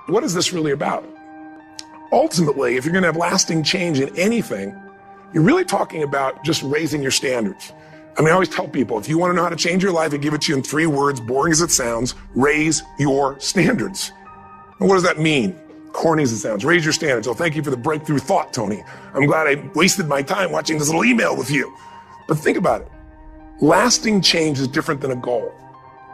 what is this really about? Ultimately, if you're gonna have lasting change in anything, you're really talking about just raising your standards. I mean, I always tell people, if you wanna know how to change your life, I give it to you in 3 words, boring as it sounds: raise your standards. And what does that mean? Corny as it sounds, raise your standards. Oh, thank you for the breakthrough thought, Tony. I'm glad I wasted my time watching this little email with you. But think about it. Lasting change is different than a goal.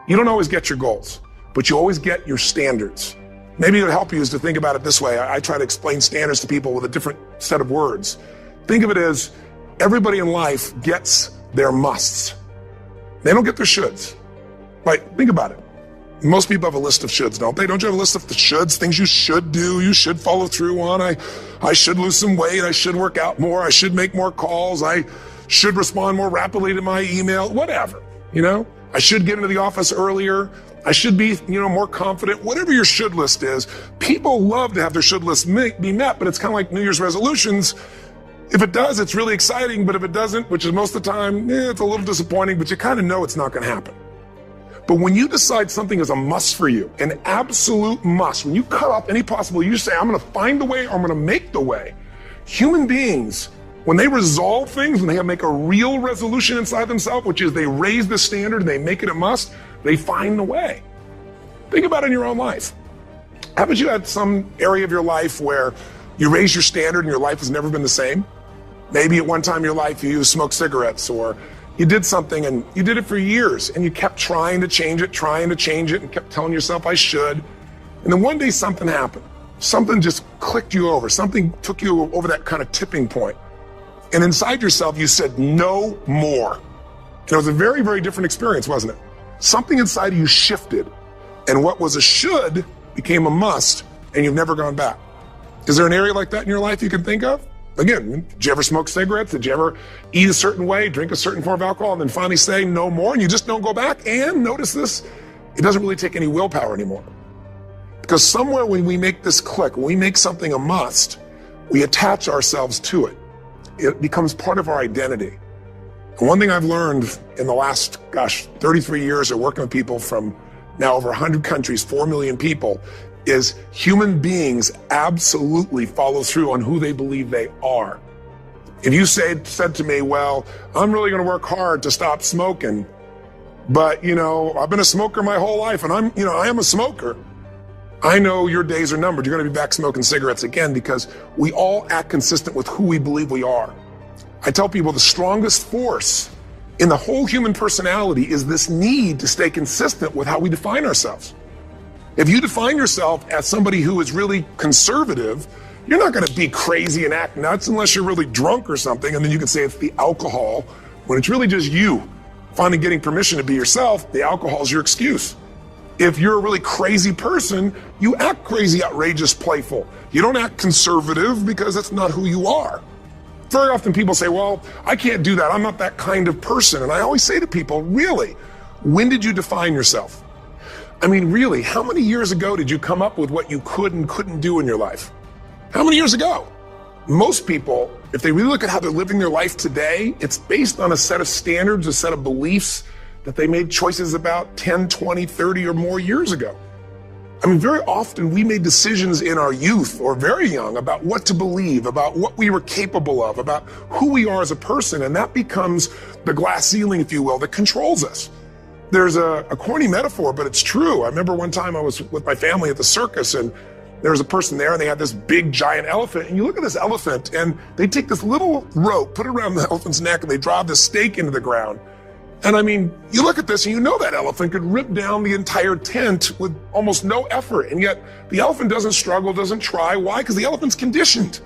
You don't always get your goals, but you always get your standards. Maybe it would help you is to think about it this way. I try to explain standards to people with a different set of words. Think of it as everybody in life gets their musts. They don't get their shoulds. Right? Think about it. Most people have a list of shoulds, don't they? Don't you have a list of the shoulds, things you should do, you should follow through on? I should lose some weight, I should work out more, I should make more calls, I should respond more rapidly to my email, whatever, you know? I should get into the office earlier, I should be, more confident, whatever your should list is. People love to have their should list be met, but it's kind of like New Year's resolutions. If it does, it's really exciting, but if it doesn't, which is most of the time, it's a little disappointing, but you kind of know it's not going to happen. But when you decide something is a must for you, an absolute must, when you cut off any possible, you say, I'm going to find the way or I'm going to make the way. Human beings, when they resolve things, when they make a real resolution inside themselves, which is they raise the standard and they make it a must, they find the way. Think about it in your own life. Haven't you had some area of your life where you raise your standard and your life has never been the same? Maybe at one time in your life you smoked cigarettes, or you did something and you did it for years and you kept trying to change it and kept telling yourself I should. And then one day something happened. Something just clicked you over. Something took you over that kind of tipping point. And inside yourself you said no more. And it was a very, very different experience, wasn't it? Something inside of you shifted and what was a should became a must, and you've never gone back. Is there an area like that in your life you can think of? Again, did you ever smoke cigarettes? Did you ever eat a certain way, drink a certain form of alcohol, and then finally say no more, and you just don't go back? And notice this, it doesn't really take any willpower anymore. Because somewhere when we make this click, when we make something a must, we attach ourselves to it. It becomes part of our identity. And one thing I've learned in the last, 33 years of working with people from now over 100 countries, 4 million people, is human beings absolutely follow through on who they believe they are. If you said to me, well, I'm really going to work hard to stop smoking, but I've been a smoker my whole life and I am a smoker. I know your days are numbered. You're going to be back smoking cigarettes again, because we all act consistent with who we believe we are. I tell people the strongest force in the whole human personality is this need to stay consistent with how we define ourselves. If you define yourself as somebody who is really conservative, you're not going to be crazy and act nuts unless you're really drunk or something, and then you can say it's the alcohol, when it's really just you finally getting permission to be yourself. The alcohol is your excuse. If you're a really crazy person, you act crazy, outrageous, playful. You don't act conservative because that's not who you are. Very often people say, well, I can't do that. I'm not that kind of person. And I always say to people, really, when did you define yourself? I mean, really, how many years ago did you come up with what you could and couldn't do in your life? How many years ago? Most people, if they really look at how they're living their life today, it's based on a set of standards, a set of beliefs that they made choices about 10, 20, 30 or more years ago. I mean, very often we made decisions in our youth or very young about what to believe, about what we were capable of, about who we are as a person, and that becomes the glass ceiling, if you will, that controls us. There's a corny metaphor, but it's true. I remember one time I was with my family at the circus, and there was a person there, and they had this big giant elephant, and you look at this elephant, and they take this little rope, put it around the elephant's neck, and they drive this stake into the ground. And I mean, you look at this and you know that elephant could rip down the entire tent with almost no effort. And yet the elephant doesn't struggle, doesn't try. Why? Because the elephant's conditioned.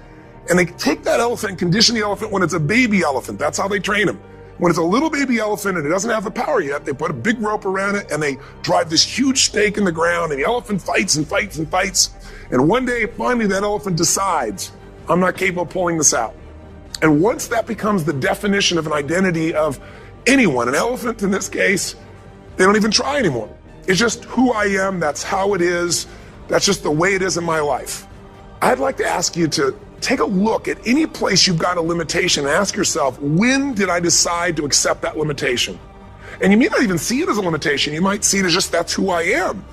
And they take that elephant and condition the elephant when it's a baby elephant. That's how they train him. When it's a little baby elephant and it doesn't have the power yet, they put a big rope around it and they drive this huge stake in the ground, and the elephant fights and fights and fights. And one day, finally, that elephant decides, I'm not capable of pulling this out. And once that becomes the definition of an identity of anyone, an elephant in this case, they don't even try anymore. It's just who I am, that's how it is, that's just the way it is in my life. I'd like to ask you to take a look at any place you've got a limitation and ask yourself, when did I decide to accept that limitation? And you may not even see it as a limitation, you might see it as just that's who I am.